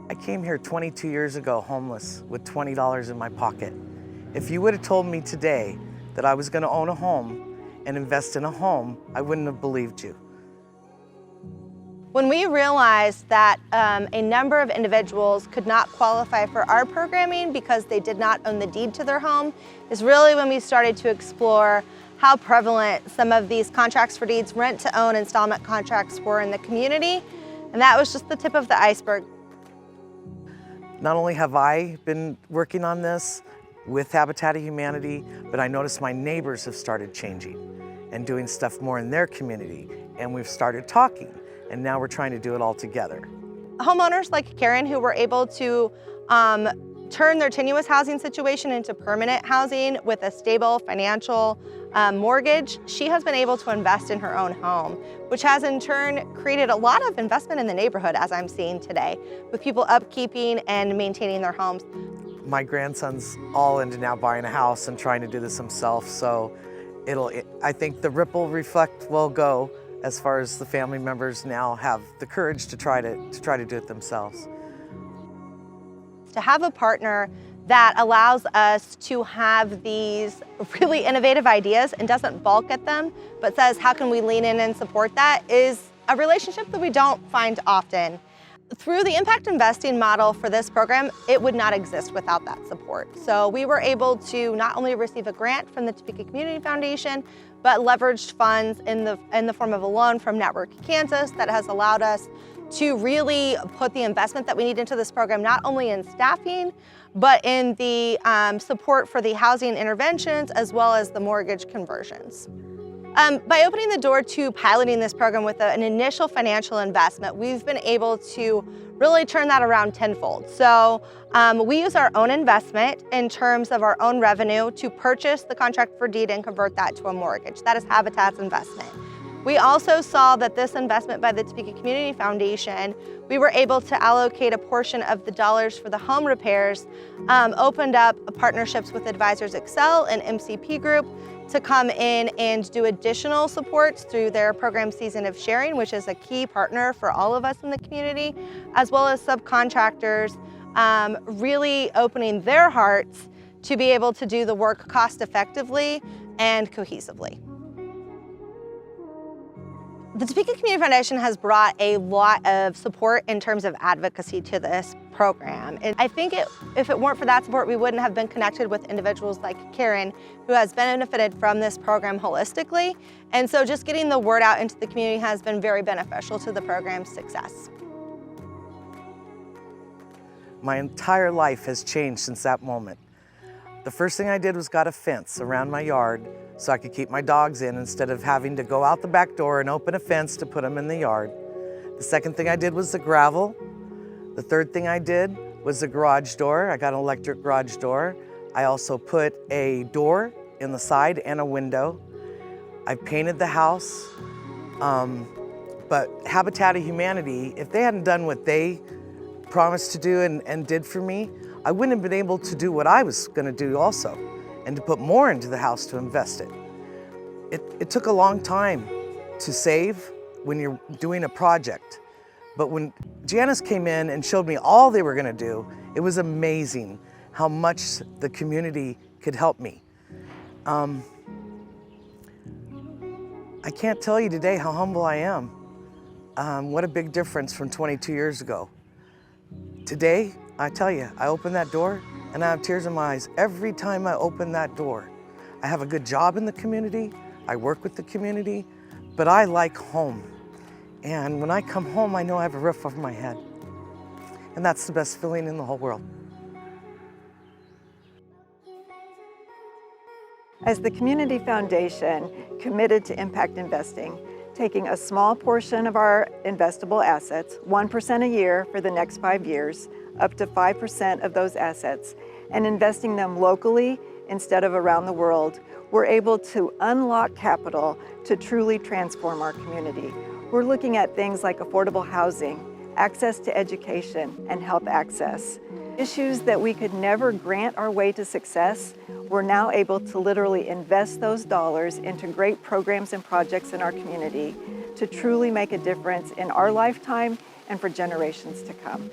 I came here 22 years ago homeless with $20 in my pocket. If you would have told me today that I was going to own a home and invest in a home, I wouldn't have believed you. When we realized that a number of individuals could not qualify for our programming because they did not own the deed to their home, is really when we started to explore how prevalent some of these contracts for deeds, rent-to-own installment contracts were in the community, and that was just the tip of the iceberg. Not only have I been working on this with Habitat of Humanity, but I noticed my neighbors have started changing and doing stuff more in their community, and we've started talking, and now we're trying to do it all together. Homeowners like Karen, who were able to turn their tenuous housing situation into permanent housing with a stable financial mortgage, she has been able to invest in her own home, which has in turn created a lot of investment in the neighborhood, as I'm seeing today, with people upkeeping and maintaining their homes. My grandson's all into now buying a house and trying to do this himself, so I think the ripple effect will go as far as the family members now have the courage to try to do it themselves. To have a partner that allows us to have these really innovative ideas and doesn't balk at them, but says, how can we lean in and support that, is a relationship that we don't find often. Through the impact investing model for this program, it would not exist without that support. So we were able to not only receive a grant from the Topeka Community Foundation, but leveraged funds in the form of a loan from Network Kansas that has allowed us to really put the investment that we need into this program, not only in staffing, but in the support for the housing interventions as well as the mortgage conversions. By opening the door to piloting this program with an initial financial investment, we've been able to really turn that around tenfold. So we use our own investment in terms of our own revenue to purchase the contract for deed and convert that to a mortgage. That is Habitat's investment. We also saw that this investment by the Topeka Community Foundation, we were able to allocate a portion of the dollars for the home repairs, opened up partnerships with Advisors Excel and MCP Group to come in and do additional supports through their program Season of Sharing, which is a key partner for all of us in the community, as well as subcontractors really opening their hearts to be able to do the work cost effectively and cohesively. The Topeka Community Foundation has brought a lot of support in terms of advocacy to this program. And I think if it weren't for that support, we wouldn't have been connected with individuals like Karen, who has benefited from this program holistically. And so just getting the word out into the community has been very beneficial to the program's success. My entire life has changed since that moment. The first thing I did was got a fence around my yard so I could keep my dogs in instead of having to go out the back door and open a fence to put them in the yard. The second thing I did was the gravel. The third thing I did was the garage door. I got an electric garage door. I also put a door in the side and a window. I painted the house. But Habitat of Humanity, if they hadn't done what they promised to do and did for me, I wouldn't have been able to do what I was going to do also, and to put more into the house to invest it. It took a long time to save when you're doing a project, but when Janice came in and showed me all they were going to do, it was amazing how much the community could help me. I can't tell you today how humble I am. What a big difference from 22 years ago. Today, I tell you, I open that door and I have tears in my eyes every time I open that door. I have a good job in the community, I work with the community, but I like home. And when I come home, I know I have a roof over my head. And that's the best feeling in the whole world. As the Community Foundation committed to impact investing, taking a small portion of our investable assets, 1% a year for the next 5 years, up to 5% of those assets, and investing them locally instead of around the world, we're able to unlock capital to truly transform our community. We're looking at things like affordable housing, access to education, and health access. Issues that we could never grant our way to success, we're now able to literally invest those dollars into great programs and projects in our community to truly make a difference in our lifetime and for generations to come.